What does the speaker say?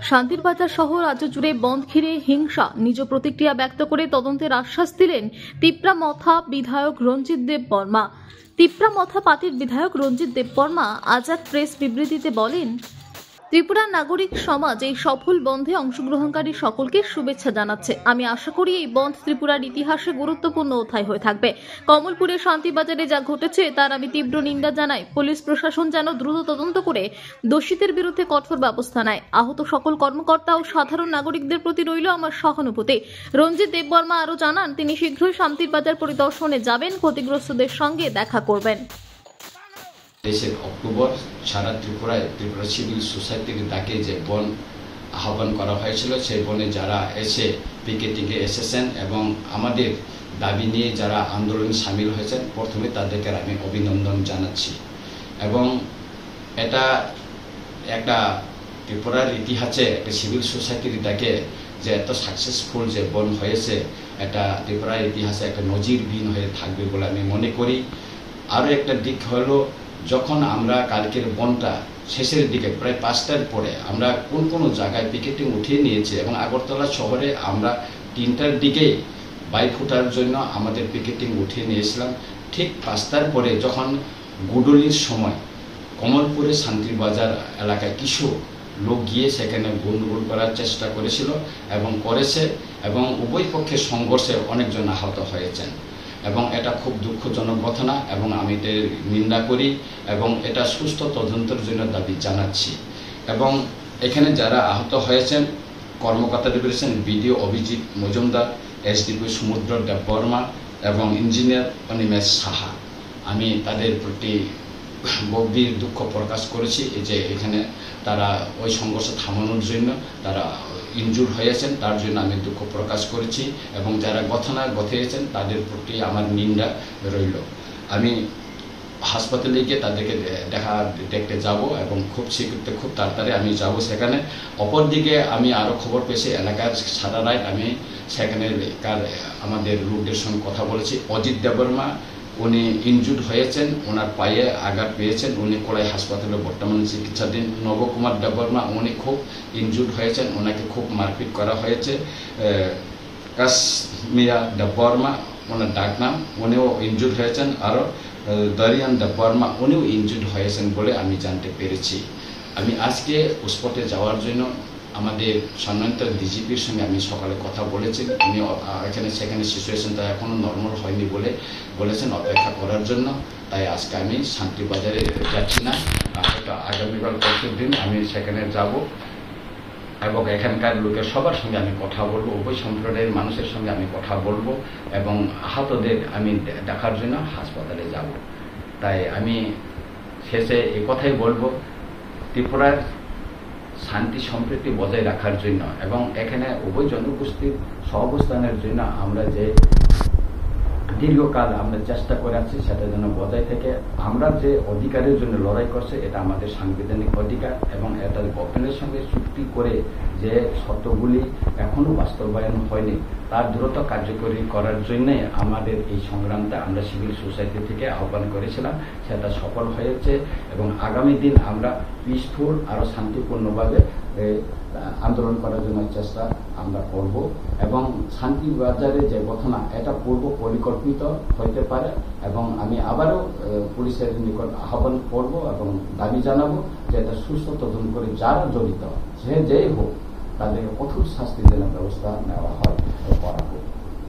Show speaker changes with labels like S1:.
S1: শান্তির বাজার সহ রাজ্য জুড়ে বন্ধ ঘিরে হিংসা, নিজ প্রতিক্রিয়া ব্যক্ত করে তদন্তের আশ্বাস দিলেন তিপ্রামথা বিধায়ক রঞ্জিত দেব বর্মা। তিপ্রামথা পার্টির বিধায়ক রঞ্জিত দেব বর্মা আজ এক প্রেস বিবৃতিতে বলেন, ত্রিপুরার নাগরিক সমাজ এই সফল বন্ধে অংশগ্রহণকারী সকলকে শুভেচ্ছা জানাচ্ছে। আমি আশা করি এই বন্ধ ত্রিপুরার ইতিহাসে গুরুত্বপূর্ণ অধ্যায় হয়ে থাকবে। কমলপুরের শান্তিবাজারে যা ঘটেছে তার আমি তীব্র নিন্দা জানাই। পুলিশ প্রশাসন যেন দ্রুত তদন্ত করে দোষীদের বিরুদ্ধে কঠোর ব্যবস্থা নেয়। আহত সকল কর্মকর্তা ও সাধারণ নাগরিকদের প্রতি রইল আমার সহানুভূতি। রঞ্জিত দেব বর্মা আরও জানান, তিনি শীঘ্রই শান্তির বাজার পরিদর্শনে যাবেন, ক্ষতিগ্রস্তদের সঙ্গে দেখা করবেন।
S2: 23 অক্টোবর সারা ত্রিপুরায় ত্রিপুরা সিভিল সোসাইটির ডাকে যে বন আহ্বান করা হয়েছিল, সেই বনে যারা এসে পিকেটিংয়ে এসেছেন এবং আমাদের দাবি নিয়ে যারা আন্দোলনে সামিল হয়েছেন, প্রথমে তাদেরকে আমি অভিনন্দন জানাচ্ছি। এবং এটা একটা ত্রিপুরার ইতিহাসে একটা সিভিল সোসাইটির ডাকে যে এত সাকসেসফুল যে বন হয়েছে, এটা ত্রিপুরার ইতিহাসে একটা নজিরবিহীন হয়ে থাকবে বলে আমি মনে করি। আরও একটা দিক হলো, যখন আমরা কালকের বনটা শেষের দিকে প্রায় 5টার পরে আমরা কোন জায়গায় পিকেটিং উঠিয়ে নিয়েছি এবং আগরতলা শহরে আমরা 3টার দিকেই বাইফুটার জন্য আমাদের পিকেটিং উঠিয়ে নিয়েছিলাম। ঠিক 5টার পরে যখন গুডলির সময় কমলপুরে শান্তির বাজার এলাকায় কিছু লোক গিয়ে সেখানে গন্ডগোল করার চেষ্টা করেছিল এবং করেছে, এবং উভয় পক্ষের সংঘর্ষে অনেকজন আহত হয়েছেন এবং এটা খুব দুঃখজনক ঘটনা এবং আমি এর নিন্দা করি এবং এটা সুস্থ তদন্তের জন্য দাবি জানাচ্ছি। এবং এখানে যারা আহত হয়েছেন কর্মকর্তাদের রয়েছেন বিডিও অভিজিৎ মজুমদার, এসডিপি সমুদ্র দেব বর্মা এবং ইঞ্জিনিয়ার অনিমেষ সাহা। আমি তাদের প্রতি গভীর দুঃখ প্রকাশ করেছি যে এখানে তারা ওই সংঘর্ষ থামানোর জন্য তারা ইনজুর হয়েছেন, তার জন্য আমি দুঃখ প্রকাশ করেছি এবং যারা ঘটনা ঘটিয়েছেন তাদের প্রতি আমার নিন্দা রইল। আমি হাসপাতালে গিয়ে তাদেরকে দেখতে যাব এবং খুব শীঘ্র খুব তাড়াতাড়ি আমি যাব সেখানে। অপরদিকে আমি আরও খবর পেয়েছি এলাকার সারা রাত আমি সেখানে আমাদের লোকদের সঙ্গে কথা বলেছি। অজিত দেববর্মা উনি ইনজুর্ড হয়েছেন, ওনার পায়ে আঘাত পেয়েছেন, উনি কোলাই হাসপাতালে বর্তমানে চিকিৎসাধীন। নবকুমার দেববর্মা উনি খুব ইনজুর্ড হয়েছেন, ওনাকে খুব মারপিট করা হয়েছে। কাশ্মীরা দেববর্মা ওনার ডাক নাম, উনিও ইনজুর্ড হয়েছেন। আরও দরিয়ান দেববর্মা উনিও ইনজুর্ড হয়েছেন বলে আমি জানতে পেরেছি। আমি আজকে স্পটে যাওয়ার জন্য আমাদের সম্মানিত ডিজিপির সঙ্গে আমি সকালে কথা বলেছি। উনি সেখানে সিচুয়েশনটা এখনও নর্মাল হয়নি বলে বলেছেন অপেক্ষা করার জন্য। তাই আজকে আমি শান্তিবাজারে যাচ্ছি না, হয়তো আগামীকাল পরশুর দিন আমি সেখানে যাব এবং এখানকার লোকের সবার সঙ্গে আমি কথা বলবো, উভয় সম্প্রদায়ের মানুষের সঙ্গে আমি কথা বলবো এবং আহতদের আমি দেখার জন্য হাসপাতালে যাব। তাই আমি শেষে এই কথাই বলবো, ত্রিপুরার শান্তি সম্প্রীতি বজায় রাখার জন্য এবং এখানে উভয় জনগোষ্ঠীর সহাবস্থানের জন্য আমরা যে দীর্ঘকাল আমরা চেষ্টা করে আছি সেটা যেন বজায় থেকে আমরা যে অধিকারের জন্য লড়াই করছে এটা আমাদের সাংবিধানিক অধিকার এবং এটা গভর্নমেন্টের সঙ্গে চুক্তি করে যে শর্তগুলি এখনো বাস্তবায়ন হয়নি তার দ্রুত কার্যকরী করার জন্যে আমাদের এই সংগ্রামটা আমরা সিভিল সোসাইটি থেকে আহ্বান করেছিলাম, সেটা সফল হয়েছে এবং আগামী দিন আমরা পিসফুল আরও শান্তিপূর্ণভাবে আন্দোলন করার জন্য চেষ্টা আমরা করব এবং শান্তিবাজারে যে ঘটনা এটা পূর্ব পরিকল্পিত হইতে পারে এবং আমি আবারও পুলিশের নিকট আহ্বান করব এবং দাবি জানাবো যে এটা সুস্থ তদন্ত করে যারা জড়িত যেই হোক তাদেরকে কঠোর শাস্তি যেন ব্যবস্থা নেওয়া হয়।